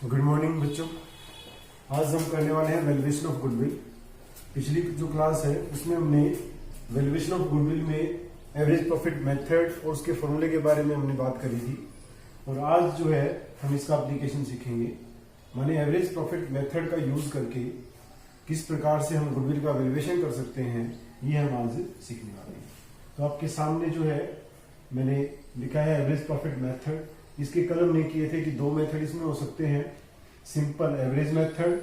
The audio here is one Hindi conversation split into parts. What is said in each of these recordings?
गुड मॉर्निंग बच्चों। आज हम करने वाले हैं वैल्यूएशन ऑफ गुडविल। पिछली जो क्लास है उसमें हमने वैल्यूएशन ऑफ गुडविल में एवरेज प्रॉफिट मेथड और उसके फॉर्मूले के बारे में हमने बात करी थी, और आज जो है हम इसका एप्लीकेशन सीखेंगे। माने एवरेज प्रॉफिट मेथड का यूज करके किस प्रकार से हम गुडविल का वैल्यूएशन कर सकते हैं, ये हम आज सीखने वाले हैं। तो आपके सामने जो है मैंने लिखा है एवरेज प्रॉफिट मेथड। इसके कलम नहीं किए थे कि दो मेथड इसमें हो सकते हैं, सिंपल एवरेज मेथड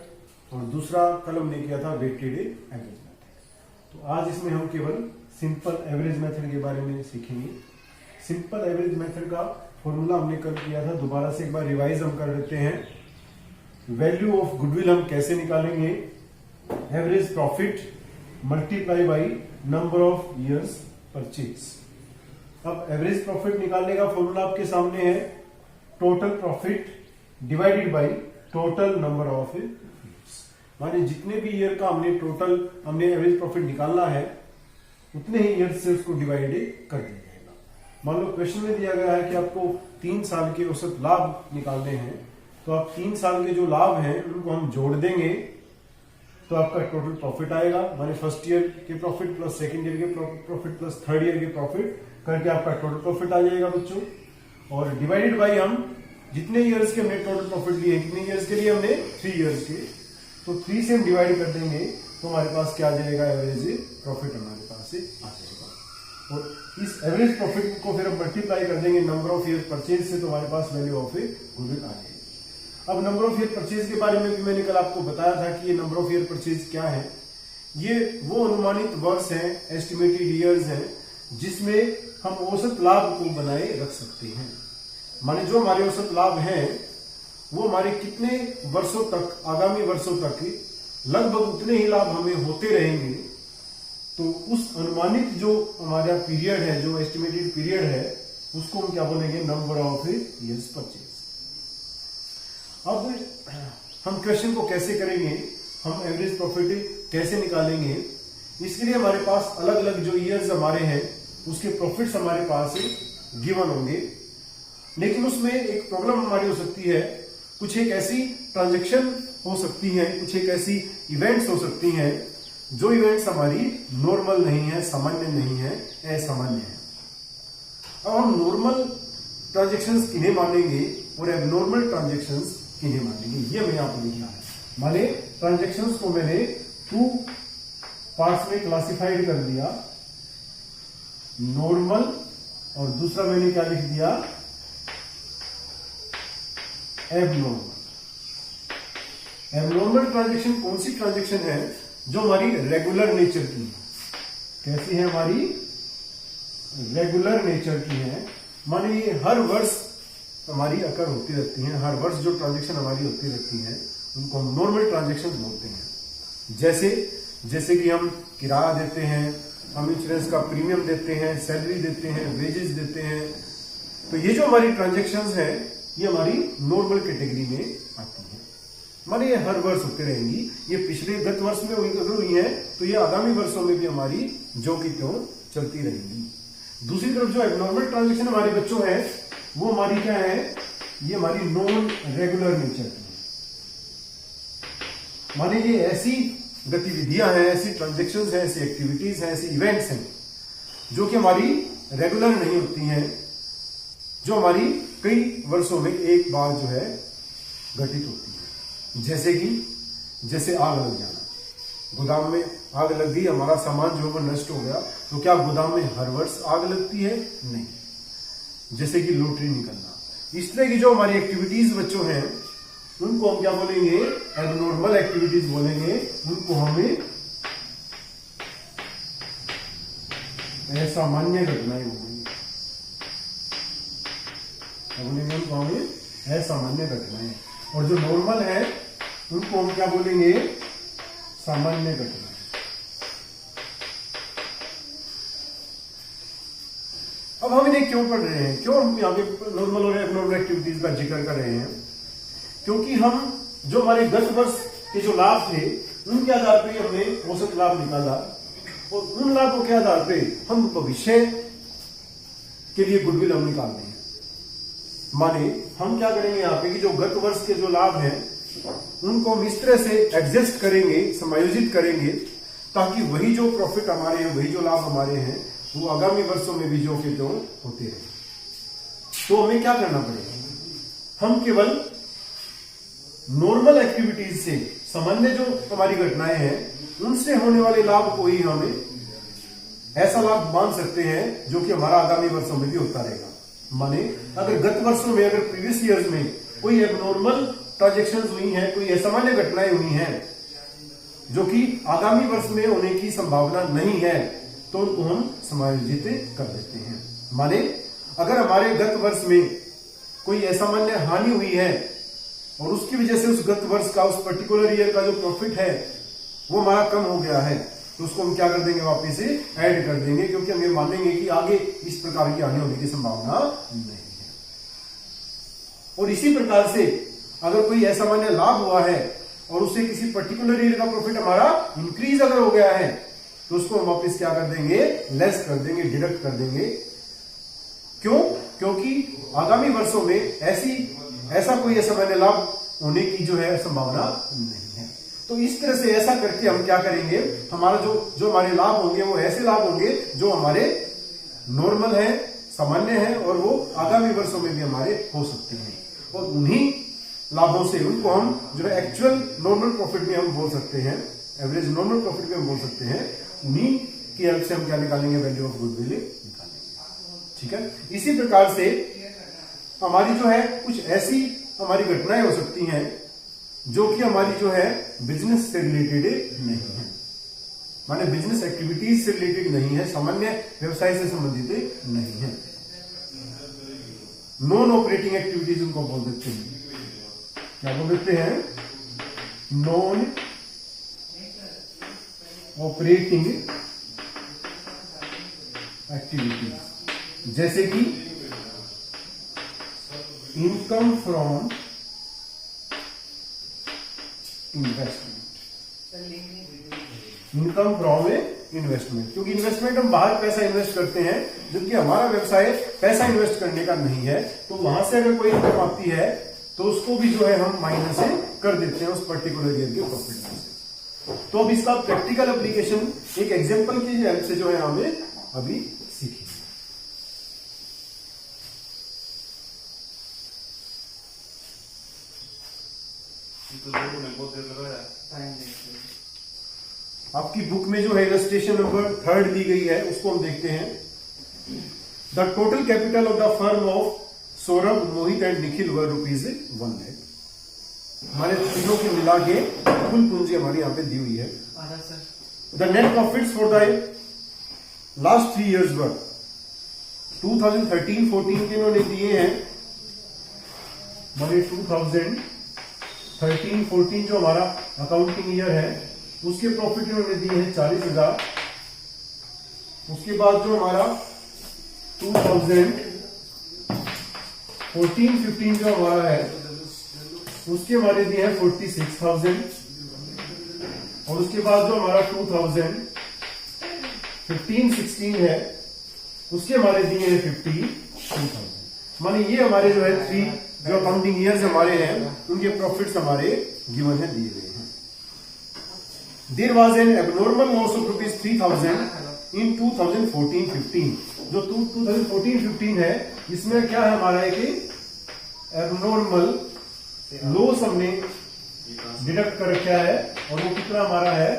और दूसरा कलम नहीं किया था वेटेड एवरेज मेथड। तो आज इसमें हम केवल सिंपल एवरेज मेथड के बारे में सीखेंगे। सिंपल एवरेज मेथड का फॉर्मूला हमने कल किया था, दोबारा से एक बार रिवाइज हम कर देते हैं। वैल्यू ऑफ गुडविल हम कैसे निकालेंगे? Average profit multiply by number of years purchase. अब एवरेज प्रॉफिट निकालने का फॉर्मूला आपके सामने है, total profit divided by total number of years. माने जितने भी ईयर का हमने एवरेज प्रॉफिट निकालना है उतने ही ईयर से उसको डिवाइड कर दिया जाएगा। मान लो क्वेश्चन में दिया गया है कि आपको 3 साल के औसत लाभ निकालने हैं, तो आप 3 साल के जो लाभ हैं उनको हम जोड़ देंगे तो आपका टोटल प्रॉफिट आएगा। माने फर्स्ट ईयर के प्रॉफिट प्लस सेकेंड ईयर के प्रॉफिट प्लस थर्ड ईयर के प्रॉफिट करके आपका टोटल प्रॉफिट आ जाएगा बच्चों। और डिवाइडेड बाई हम जितने ईयर्स के हमने टोटल प्रॉफिट लिए, कितने ईयर्स के लिए हमने 3 ईयर्स के, तो 3 से हम डिवाइड कर देंगे तो हमारे पास क्या आ जाएगा, एवरेज प्रॉफिट हमारे पास से आ जाएगा। और इस एवरेज प्रॉफिट को फिर हम मल्टीप्लाई कर देंगे नंबर ऑफ ईयर परचेज से, तो हमारे पास वैल्यू ऑफ गुडविल आ जाएगी। अब नंबर ऑफ ईयर परचेज के बारे में भी मैंने कल आपको बताया था कि ये नंबर ऑफ ईयर परचेज क्या है। ये वो अनुमानित वर्ष है, एस्टिमेटेड ईयर्स है, जिसमें हम औसत लाभ को बनाए रख सकते हैं। माने जो हमारे औसत लाभ हैं वो हमारे कितने वर्षों तक, आगामी वर्षों तक लगभग उतने ही लाभ हमें होते रहेंगे। तो उस अनुमानित जो हमारा पीरियड है, जो एस्टिमेटेड पीरियड है, उसको हम क्या बोलेंगे, नंबर ऑफ ईयर्स परचेज। अब हम क्वेश्चन को कैसे करेंगे, हम एवरेज प्रॉफिट कैसे निकालेंगे, इसके लिए हमारे पास अलग अलग जो ईयर्स हमारे हैं उसके प्रॉफिट्स हमारे पास गिवन होंगे। लेकिन उसमें एक प्रॉब्लम हमारी हो सकती है, कुछ एक ऐसी ट्रांजैक्शन हो सकती है, कुछ एक ऐसी इवेंट्स हो सकती हैं जो इवेंट्स हमारी नॉर्मल नहीं है, सामान्य नहीं है, असामान्य है। अब हम नॉर्मल ट्रांजैक्शंस किन्हें मानेंगे और एबनॉर्मल ट्रांजैक्शंस किन्हें मानेंगे, ये हमें यहाँ पर लिखना है। माने ट्रांजैक्शंस को मैंने 2 पार्ट्स में क्लासिफाइड कर दिया, नॉर्मल और दूसरा मैंने क्या लिख दिया, एबनॉर्मल। एबनॉर्मल ट्रांजैक्शन कौन सी ट्रांजैक्शन है, जो हमारी रेगुलर नेचर की है। कैसी है, हमारी रेगुलर नेचर की है। माने ये हर वर्ष हमारी अकर होती रहती हैं, हर वर्ष जो ट्रांजैक्शन हमारी होती रहती हैं उनको हम नॉर्मल ट्रांजैक्शन बोलते हैं। जैसे कि हम किराया देते हैं, हम इंश्योरेंस का प्रीमियम देते हैं, सैलरी देते हैं, वेजेस देते हैं। तो ये जो हमारी ट्रांजैक्शंस हैं ये हमारी नॉर्मल कैटेगरी में आती है। माने ये हर वर्ष होते रहेंगी, ये पिछले गत वर्ष में अगर हुई है तो ये आगामी वर्षों में भी हमारी जो की त्यों चलती रहेंगी। दूसरी तरफ जो एबनॉर्मल ट्रांजैक्शन हमारे बच्चों है वो हमारी क्या है, ये हमारी नॉन रेगुलर नेचर की है। माने ये ऐसी गतिविधियां हैं, ऐसी ट्रांजैक्शंस हैं, ऐसी एक्टिविटीज हैं, ऐसी इवेंट्स हैं जो कि हमारी रेगुलर नहीं होती हैं, जो हमारी कई वर्षों में एक बार जो है घटित होती है। जैसे आग लग जाना, गोदाम में आग लग गई, हमारा सामान जो है वो नष्ट हो गया, तो क्या गोदाम में हर वर्ष आग लगती है? नहीं। जैसे कि लॉटरी निकलना, इस तरह की जो हमारी एक्टिविटीज बच्चों हैं उनको हम क्या बोलेंगे, एबनॉर्मल एक्टिविटीज बोलेंगे। उनको हमें असामान्य घटनाएं बोलेंगे, उनको हमें असामान्य घटनाएं। और जो नॉर्मल है उनको हम क्या बोलेंगे, सामान्य घटनाएं। अब हम इन्हें क्यों पढ़ रहे हैं, क्यों हम यहाँ पे नॉर्मल और एबनॉर्मल एक्टिविटीज का जिक्र कर रहे हैं? क्योंकि हम जो हमारे 10 वर्ष के जो लाभ थे उनके आधार पे हमने औसत लाभ निकाला, और उन लाभों के आधार पे हम भविष्य के लिए गुडविल हम निकालते हैं। माने हम क्या करेंगे यहाँ पे कि जो गत वर्ष के जो लाभ हैं उनको हम इस तरह से एडजस्ट करेंगे, समायोजित करेंगे, ताकि वही जो प्रॉफिट हमारे हैं, वही जो लाभ हमारे हैं, वो आगामी वर्षों में भी जो के तो होते रहे। तो हमें क्या करना पड़ेगा, हम केवल नॉर्मल एक्टिविटीज से, सामान्य जो हमारी घटनाएं हैं उनसे होने वाले लाभ को ही हमें ऐसा लाभ मान सकते हैं जो कि हमारा आगामी वर्षों में भी होता रहेगा। माने अगर गत वर्षों में, अगर प्रीवियस ईयर्स में कोई एबनॉर्मल ट्रांजेक्शंस हुई हैं, कोई असामान्य घटनाएं हुई हैं जो कि आगामी वर्ष में होने की संभावना नहीं है, तो उनको हम समायोजित कर देते हैं। माने अगर हमारे गत वर्ष में कोई असामान्य हानि हुई है और उसकी वजह से उस गत वर्ष का, उस पर्टिकुलर ईयर का जो प्रॉफिट है वो हमारा कम हो गया है, तो उसको हम क्या कर देंगे, वापस से ऐड कर देंगे, क्योंकि हम ये मानेंगे कि आगे इस प्रकार की हानि होने की संभावना नहीं है। और इसी प्रकार से अगर कोई असामान्य लाभ हुआ है और उससे किसी पर्टिकुलर ईयर का प्रॉफिट हमारा इंक्रीज अगर हो गया है, तो उसको हम वापस क्या कर देंगे, लेस कर देंगे, डिडक्ट कर देंगे। क्यों? क्योंकि आगामी वर्षों में ऐसा कोई असामान्य लाभ होने की जो है संभावना नहीं है। तो इस तरह से ऐसा करके हम क्या करेंगे, हमारा जो हमारे लाभ होंगे वो ऐसे लाभ होंगे जो हमारे नॉर्मल है, सामान्य है, और वो आगामी वर्षों में भी हमारे हो सकते हैं। और उन्हीं लाभों से उनको हम जो है एक्चुअल नॉर्मल प्रॉफिट में हम बोल सकते हैं, एवरेज नॉर्मल प्रॉफिट में हम बोल सकते हैं। उन्हीं की हेल्प से हम क्या निकालेंगे, वैल्यू ऑफ गुडविल निकालेंगे। ठीक है। इसी प्रकार से हमारी जो है कुछ ऐसी हमारी घटनाएं हो सकती हैं जो कि हमारी जो है बिजनेस से रिलेटेड नहीं है, माने बिजनेस एक्टिविटीज से रिलेटेड नहीं है, सामान्य व्यवसाय से संबंधित नहीं है। नॉन ऑपरेटिंग एक्टिविटीज उनको बोल देते हैं। क्या बोल देते हैं? नॉन ऑपरेटिंग एक्टिविटीज, जैसे कि income from investment, income from investment, क्योंकि इन्वेस्टमेंट हम बाहर पैसा इन्वेस्ट करते हैं, जबकि हमारा व्यवसाय पैसा इन्वेस्ट करने का नहीं है। तो वहां से अगर कोई इनकम आती है तो उसको भी जो है हम माइनस कर देते हैं उस पर्टिकुलर ईयर के प्रॉफिट में से। तो अब इसका प्रैक्टिकल एप्लीकेशन एक एग्जांपल की हेल्प से जो है हमें अभी सीखेंगे। आपकी बुक में जो है इलस्ट्रेशन नंबर 3 दी गई है, उसको हम देखते हैं। The total capital of the firm of Saurabh, Mohit and Nikhil were ₹1 lakh. हमारे तीनों के मिला के कुल पूंजी हमारी यहाँ पे दी हुई है। The net profits for the last 3 years वर 2013-14 के इन्होंने दिए हैं। हमारे 2013-14 जो हमारा अकाउंटिंग ईयर है उसके प्रॉफिट इन्होंने दिए हैं 40,000। उसके बाद जो हमारा 2014-15 जो हमारा है उसके हमारे दिए हैं 46,000। और उसके बाद जो हमारा 2015-16 है उसके हमारे दिए हैं 52,000। माने ये हमारे जो है 3 जो अकाउंटिंग ईयर्स हमारे हैं उनके प्रॉफिट्स हमारे गिवन है, दिए गए हैं। There was an abnormal loss of ₹3,000 in 2014-15। जो 2014-15 है इसमें क्या है हमारा एक एबनॉर्मल लॉस हमने डिडक्ट कर रखा है, और वो कितना हमारा है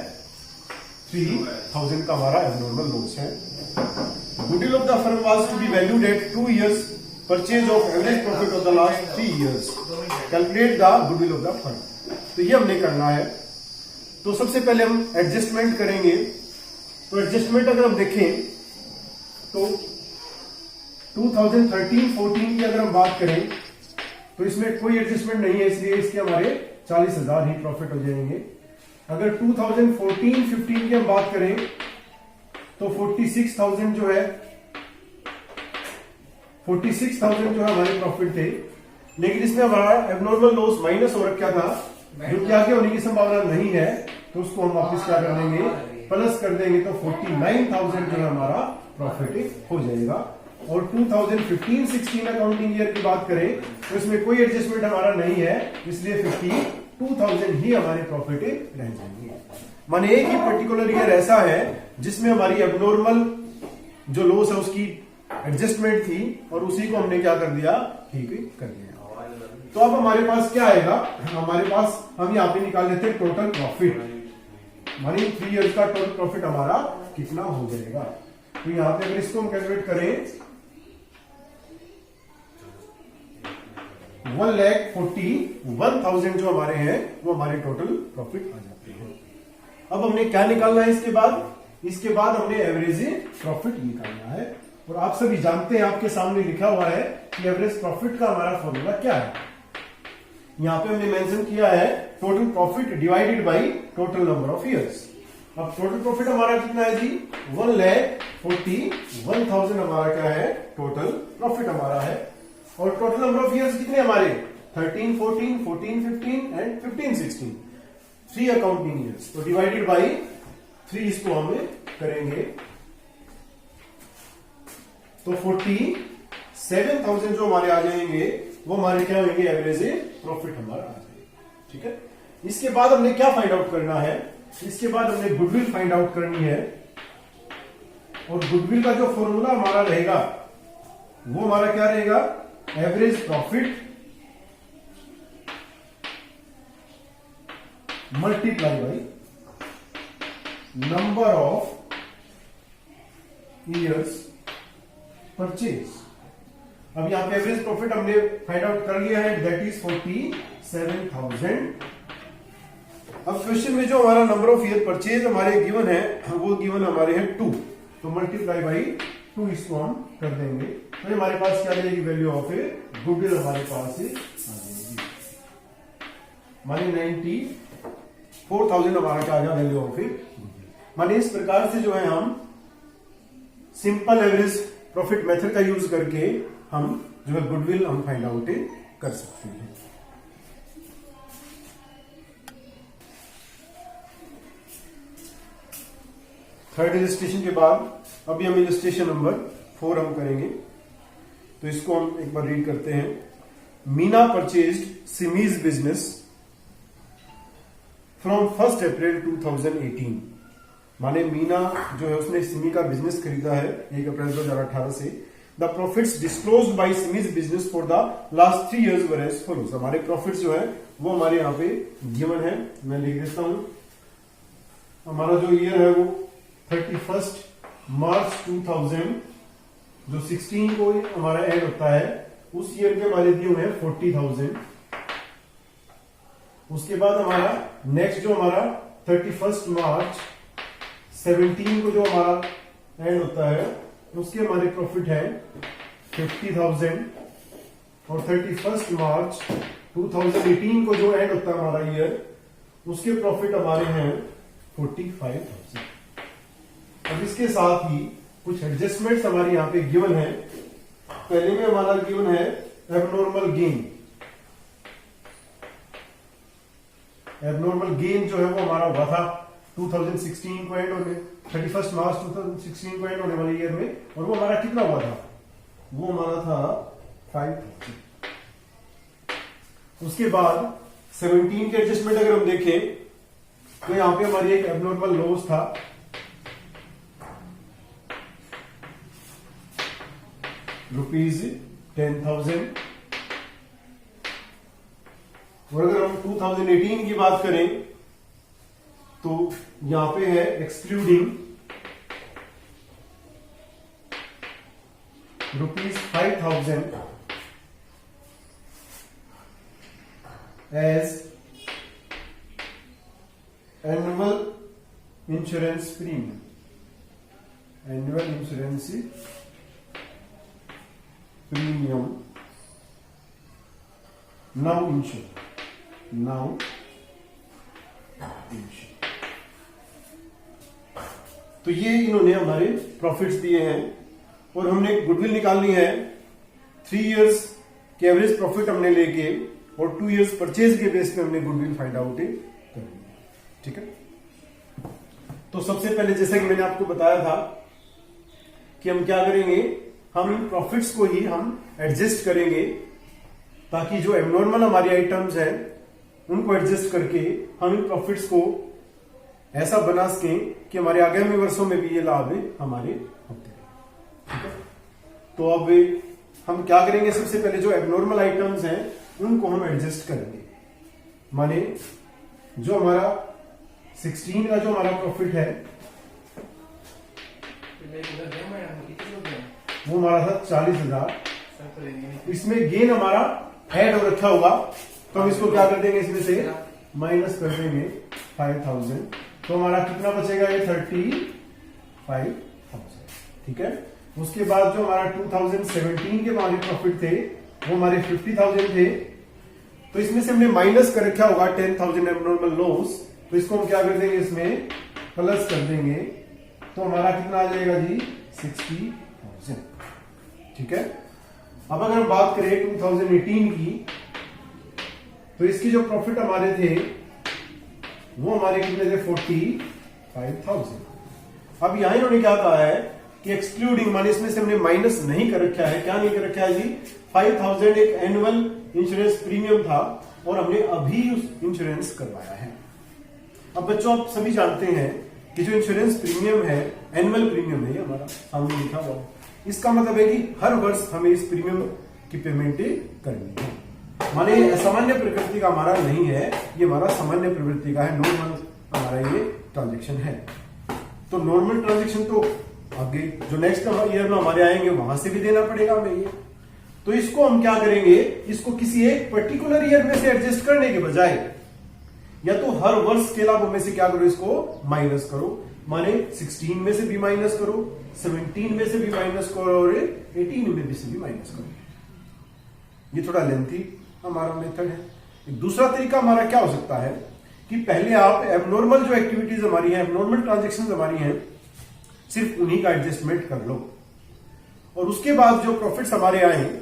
3,000 का हमारा एबनॉर्मल लॉस है। Goodwill of the firm was to be valued at 2 years purchase of average profit of the last 3 years। Calculate the goodwill of the firm. तो ये हमने करना है। तो सबसे पहले हम एडजस्टमेंट करेंगे। तो एडजस्टमेंट अगर हम देखें तो 2013-14 की अगर हम बात करें तो इसमें कोई एडजस्टमेंट नहीं है, इसलिए इसके हमारे 40,000 ही प्रॉफिट हो जाएंगे। अगर 2014-15 की हम बात करें तो 46,000 जो है 46,000 जो है हमारे प्रॉफिट थे, लेकिन इसमें हमारा एबनॉर्मल लॉस माइनस हो रखा था जो कि आगे होने की संभावना नहीं है, तो उसको हम वापस क्या कर देंगे, प्लस कर देंगे। तो 49,000 जो है हमारा प्रॉफिट हो जाएगा। और 2015-16 अकाउंटिंग ईयर की बात करें तो इसमें कोई एडजस्टमेंट हमारा नहीं है, इसलिए 52,000 ही हमारे प्रॉफिट रह जाएंगे। माने एक ही पर्टिकुलर ईयर ऐसा है जिसमें हमारी एबनॉर्मल जो लॉस है उसकी एडजस्टमेंट थी और उसी को हमने क्या कर दिया, ठीक कर दिया। तो अब हमारे पास क्या आएगा, हमारे पास हम यहाँ पे निकाल लेते हैं टोटल प्रॉफिट, मानी 3 इयर्स का टोटल प्रॉफिट हमारा कितना हो जाएगा। तो यहाँ पे अगर इसको हम कैलकुलेट करें 1,41,000 जो हमारे हैं वो हमारे टोटल प्रॉफिट आ जाते हैं। अब हमने क्या निकालना है इसके बाद हमने एवरेज प्रॉफिट निकालना है। और आप सभी जानते हैं, आपके सामने लिखा हुआ है कि एवरेज प्रॉफिट का हमारा फॉर्मूला क्या है। यहां पे हमने मेंशन किया है total profit divided by total number of years. अब टोटल प्रॉफिट हमारा कितना है जी, 1,41,000 हमारा क्या है, टोटल प्रॉफिट हमारा है। और टोटल नंबर ऑफ इयर्स कितने हमारे, 13, 14, 14, 15 एंड 15, 16, 3 अकाउंटिंग इयर्स। तो डिवाइडेड बाई 3 इसको हम करेंगे तो 47,000 जो हमारे आ जाएंगे वो हमारे क्या होंगे, एवरेज प्रॉफिट हमारा आ जाएगा। ठीक है, इसके बाद हमने क्या फाइंड आउट करना है, इसके बाद हमने गुडविल फाइंड आउट करनी है। और गुडविल का जो फॉर्मूला हमारा रहेगा वो हमारा क्या रहेगा, average profit multiply by number of years purchase. अब यहां पे एवरेज प्रॉफिट हमने फाइंड आउट कर लिया है, दैट इज 47,000। अब क्वेश्चन में जो हमारा नंबर ऑफ ईयर परचेज हमारे गिवन है वो गिवन हमारे हैं 2, तो मल्टीप्लाई बाई 2 इसको हम कर देंगे तो हमारे पास क्या रहेगी, वैल्यू ऑफ ए गुडविल हमारे पास आ जाएगी, माने 94,000 हमारा क्या आ जाएगा, वैल्यू ऑफ ए गुडविल। माने इस प्रकार से जो है हम सिंपल एवरेज प्रॉफिट मेथड का यूज करके हम जो है गुडविल हम फाइंड आउट कर सकते हैं। थर्ड इलस्ट्रेशन के बाद अभी हम इलस्ट्रेशन नंबर 4 हम करेंगे, तो इसको हम एक बार रीड करते हैं। Meena purchased Simi's business from 1 अप्रैल 2018। माने मीना जो है उसने सिमी का बिजनेस खरीदा है 1 अप्रैल 2018 से। The profits disclosed by Simi's business for the last 3 years were as follows. हमारे प्रॉफिट्स जो है वो हमारे यहाँ पे गिवन है, मैं लिख देता हूं। हमारा जो ईयर है वो 31 मार्च 2000 जो 16 को हमारा एड होता है, उस ईयर के हमारे दिए हुए हैं 40,000। उसके बाद हमारा नेक्स्ट जो हमारा 31 मार्च 17 को जो हमारा एंड होता है उसके हमारे प्रॉफिट है 50,000। और 31 मार्च 2018 को जो एंड होता है हमारा ईयर उसके प्रॉफिट हमारे हैं 45,000। अब इसके साथ ही कुछ एडजस्टमेंट्स हमारे यहाँ पे गिवन है। पहले में हमारा गिवन है एबनॉर्मल गेन। एबनॉर्मल गेन जो है वो हमारा हुआ था 2016 को एंड होने 31 मार्च 2016 को एंड होने वाले ईयर में, और वो हमारा कितना हुआ था, वो हमारा था 5,000। उसके बाद 17 के एडजस्टमेंट अगर हम देखें तो यहां पे हमारी एक एबनॉर्मल लॉस था ₹10,000। और अगर हम 2018 की बात करें तो यहां पे है excluding ₹5,000 as annual insurance premium. Annual insurance premium now insure तो ये इन्होंने हमारे प्रॉफिट्स दिए हैं। और हमने गुडविल निकालनी है 3 इयर्स के एवरेज प्रॉफिट हमने लेके और 2 इयर्स परचेज के बेस पे हमने गुडविल फाइंड आउट करनी है। ठीक है, तो सबसे पहले जैसा कि मैंने आपको बताया था कि हम क्या करेंगे, हम इन प्रॉफिट्स को ही हम एडजस्ट करेंगे, ताकि जो एबनॉर्मल हमारी आइटम्स है उनको एडजस्ट करके हम इन प्रॉफिट्स को ऐसा बना सकें कि हमारे आगामी वर्षों में भी ये लाभ हमारे होते रहे। ठीक है, तो अब हम क्या करेंगे, सबसे पहले जो एबनॉर्मल आइटम्स हैं उनको हम एडजस्ट करेंगे। माने जो हमारा 16 का जो हमारा प्रॉफिट है वो हमारा था 40,000, इसमें गेन हमारा ऐड हो रखा होगा, तो हम इसको क्या कर देंगे, इसमें से माइनस कर देंगे 5,000, तो हमारा कितना बचेगा, ये 35,000। ठीक है, उसके बाद जो हमारा 2017 के हमारे प्रॉफिट थे वो हमारे 50,000 थे, तो इसमें से हमने माइनस कर रखा होगा 10,000 एबनॉर्मल लॉस, तो इसको हम क्या कर देंगे, इसमें प्लस कर देंगे, तो हमारा कितना आ जाएगा जी 60,000। ठीक है, अब अगर हम बात करें 2018 की, तो इसकी जो प्रॉफिट हमारे थे वो हमारे कितने थे, 45,000। अब यहां इन्होंने क्या कहा है कि एक्सक्लूडिंग, माने इसमें से हमने माइनस नहीं कर रखा है, क्या नहीं कर रखा है जी, 5,000 एक एनुअल इंश्योरेंस प्रीमियम था और हमने अभी उस इंश्योरेंस करवाया है। अब बच्चों आप सभी जानते हैं कि जो इंश्योरेंस प्रीमियम है एनुअल प्रीमियम है, ये हमारा सामने लिखा हुआ है, इसका मतलब है कि हर वर्ष हमें इस प्रीमियम की पेमेंट करनी है। माने सामान्य प्रकृति का हमारा नहीं है, ये हमारा सामान्य प्रवृत्ति का है, नॉर्मल हमारा ये ट्रांजेक्शन है। तो नॉर्मल ट्रांजेक्शन तो आगे जो नेक्स्ट ईयर में हमारे आएंगे वहां से भी देना पड़ेगा हमें ये, तो इसको हम क्या करेंगे, इसको किसी एक पर्टिकुलर ईयर में से एडजस्ट करने के बजाय या तो हर वर्ष के लाभों में से क्या करो, इसको माइनस करो। माने 16 में से भी माइनस करो, 17 में से भी माइनस करो और 18 में से भी माइनस करो। ये थोड़ा लेंथी हमारा मेथड है। एक दूसरा तरीका हमारा क्या हो सकता है कि पहले आप एबनॉर्मल जो एक्टिविटीज हमारी है, एबनॉर्मल ट्रांजेक्शंस हमारी हैं, सिर्फ उन्हीं का एडजस्टमेंट कर लो और उसके बाद जो प्रॉफिट्स हमारे आए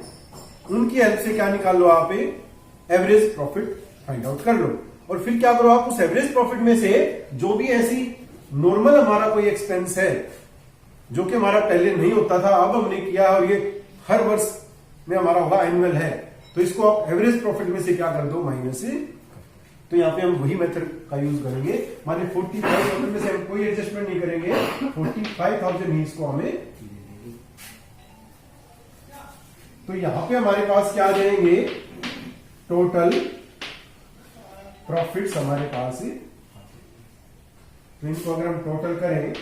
उनकी हेल्प से क्या निकाल लो, आप एवरेज प्रॉफिट फाइंड आउट कर लो और फिर क्या करो, आप उस एवरेज प्रॉफिट में से जो भी ऐसी नॉर्मल हमारा कोई एक्सपेंस है जो कि हमारा पहले नहीं होता था, अब हमने किया और ये हर वर्ष में हमारा होगा, एनुअल है, तो इसको आप एवरेज प्रॉफिट में से क्या कर दो, माइनस। तो यहां पे हम वही मेथड का यूज करेंगे। माने 45,000 में से हम कोई एडजस्टमेंट नहीं करेंगे, 45,000 ही इसको हमें दे देंगे। तो यहां पे हमारे पास क्या आ जाएंगे, टोटल प्रॉफिट्स हमारे पास है। तो इनको अगर हम टोटल करें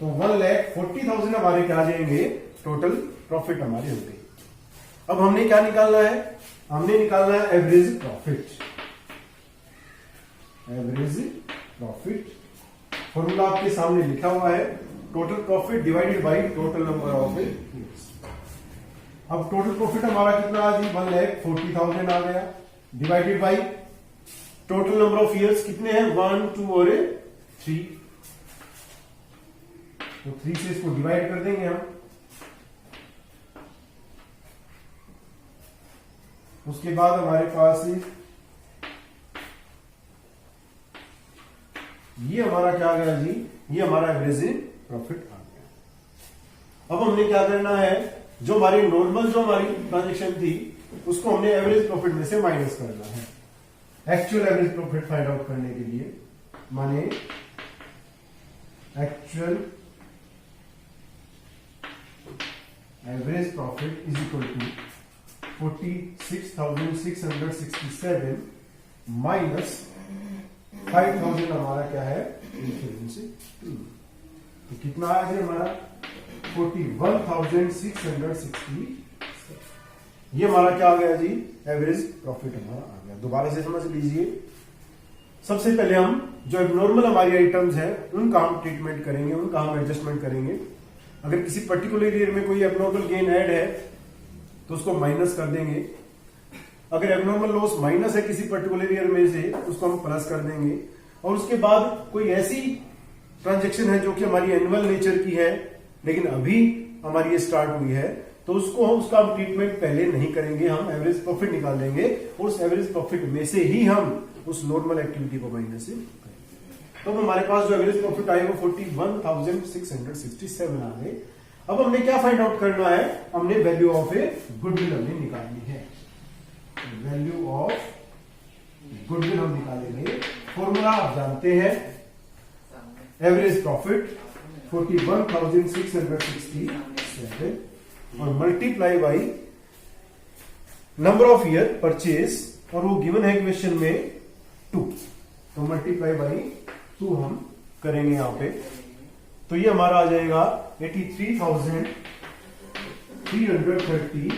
तो 1,40,000 हमारे क्या आ जाएंगे, टोटल प्रॉफिट हमारे हो गई। अब हमने क्या निकालना है, हमने निकालना है average profit. Average profit formula आपके सामने लिखा हुआ है, total profit divided by total number of years. अब टोटल प्रॉफिट हमारा कितना आ जी, 1,40,000 आ गया, divided by total number of years कितने हैं, 1, 2 और 3, तो 3 से इसको डिवाइड कर देंगे हम। उसके बाद हमारे पास ये हमारा क्या आ गया जी, ये हमारा एवरेज प्रॉफिट आ गया। अब हमने क्या करना है, जो हमारी नॉर्मल जो हमारी ट्रांजेक्शन थी उसको हमने एवरेज प्रॉफिट में से माइनस करना है, actual average profit find out करने के लिए। माने actual average profit is equal to 46,667 minus 5,000 हमारा क्या है, इंश्योरेंस। तो कितना आ गया हमारा 41,660, ये हमारा क्या आ गया जी, एवरेज प्रॉफिट हमारा आ गया। दोबारा से समझ लीजिए, सबसे पहले हम जो एबनॉर्मल हमारी आइटम्स है उनका हम ट्रीटमेंट करेंगे, उनका हम एडजस्टमेंट करेंगे। अगर किसी पर्टिकुलर ईयर में कोई एबनॉर्मल गेन ऐड है तो उसको माइनस कर देंगे, अगर एबनॉर्मल लॉस माइनस है किसी पर्टिकुलर ईयर में से उसको हम प्लस कर देंगे, और उसके बाद कोई ऐसी ट्रांजेक्शन है जो कि हमारी एनुअल नेचर की है लेकिन अभी हमारी ये स्टार्ट हुई है, तो उसका हम ट्रीटमेंट पहले नहीं करेंगे, हम एवरेज प्रॉफिट निकाल लेंगे और उस एवरेज प्रॉफिट में से ही हम उस नॉर्मल एक्टिविटी को माइनस से करेंगे। तो हमारे पास जो एवरेज प्रॉफिट आएगा 41,667 आ गए। अब हमने क्या फाइंड आउट करना है, हमने वैल्यू ऑफ ए गुडविल हमने निकालनी है। वैल्यू ऑफ गुडविल हम निकालेंगे। फॉर्मूला आप जानते हैं, एवरेज प्रॉफिट 41,667 और multiply by number of year purchase, और वो गिवन है क्वेश्चन में 2, तो मल्टीप्लाई बाई 2 हम करेंगे यहां पे। तो ये हमारा आ जाएगा 83,330।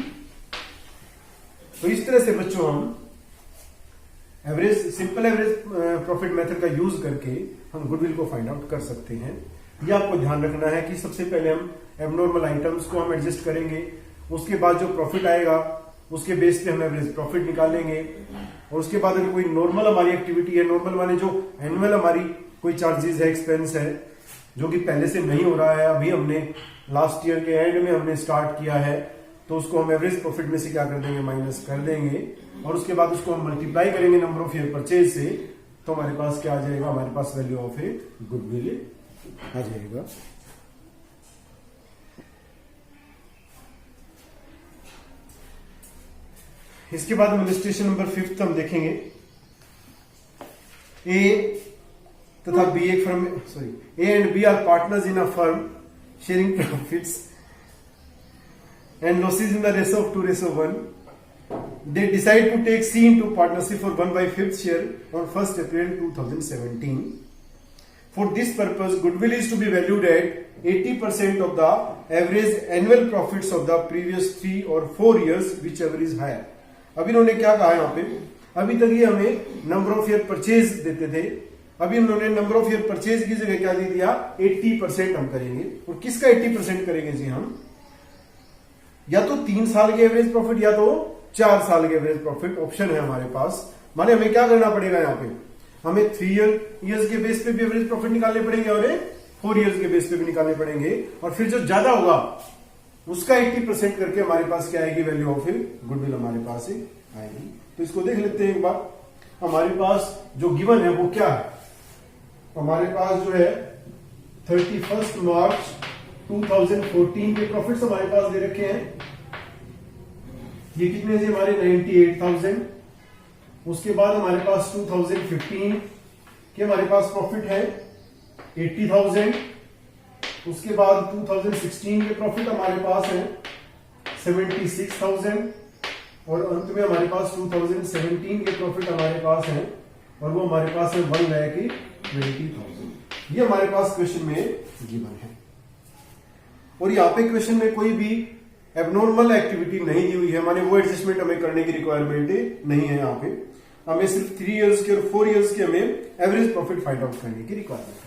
तो इस तरह से बच्चों हम average, simple average profit method का यूज करके हम गुडविल को फाइंड आउट कर सकते हैं। ये आपको ध्यान रखना है कि सबसे पहले हम एबनॉर्मल आइटम्स को हम एडजस्ट करेंगे, उसके बाद जो प्रॉफिट आएगा उसके बेस पे हम एवरेज प्रॉफिट निकालेंगे, और उसके बाद अगर कोई नॉर्मल हमारी एक्टिविटी है, नॉर्मल माने जो एनुअल हमारी कोई चार्जेस है, एक्सपेंस है, जो कि पहले से नहीं हो रहा है, अभी हमने लास्ट ईयर के एंड में हमने स्टार्ट किया है, तो उसको हम एवरेज प्रॉफिट में से क्या कर देंगे, माइनस कर देंगे, और उसके बाद उसको हम मल्टीप्लाई करेंगे नंबर ऑफ ईयर परचेज से, तो हमारे पास क्या आ जाएगा, हमारे पास वैल्यू ऑफ ए गुडविल आ जाएगा। इसके बाद हम इलस्ट्रेशन नंबर 5 हम देखेंगे। ए तथा बी एक फर्म, A and B are partners in a firm sharing profits and losses in the ratio of 2:1. They decide to take C into partnership for 1/5 share on 1st April 2017. For this purpose, goodwill is to be valued at 80% of the average annual profits of the previous 3 or 4 years, whichever is higher. अभी इन्होंने क्या कहा यहाँ पे, अभी तक ये हमें नंबर ऑफ ईयर परचेज देते थे, अभी इन्होंने नंबर ऑफ ईयर परचेज की जगह क्या दे दिया, 80% हम करेंगे। और किसका 80% करेंगे जी हम, या तो 3 साल के एवरेज प्रॉफिट या तो 4 साल के एवरेज प्रॉफिट, ऑप्शन है हमारे पास। माने हमें क्या करना पड़ेगा, यहाँ पे हमें 3 ईयर्स के बेस पे भी एवरेज प्रॉफिट निकालने पड़ेंगे और 4 ईयर्स के बेस पे भी निकालने पड़ेंगे, और फिर जो ज्यादा होगा उसका 80% करके हमारे पास क्या आएगी, वैल्यू ऑफ गुडविल हमारे पास आएगी। तो इसको देख लेते हैं एक बार। हमारे पास जो गिवन है वो क्या है, हमारे पास जो है 31 मार्च 2014 के प्रॉफिट्स हमारे पास दे रखे हैं। ये कितने से हमारे 98,000। उसके बाद हमारे पास 2015 के हमारे पास प्रॉफिट है 80,000। उसके बाद 2016 के प्रॉफिट हमारे पास है 76,000, और अंत में हमारे पास 2017 के प्रॉफिट हमारे पास है, और वो हमारे पास है 1,20,000। ये हमारे पास क्वेश्चन में गिवन है। और यहाँ पे क्वेश्चन में कोई भी एबनॉर्मल एक्टिविटी नहीं दी हुई है, माने वो एडजस्टमेंट हमें करने की रिक्वायरमेंट नहीं है। यहाँ पे हमें सिर्फ 3 इयर्स के और 4 इयर्स के हमें एवरेज प्रॉफिट फाइंड आउट करने की रिक्वायरमेंट है।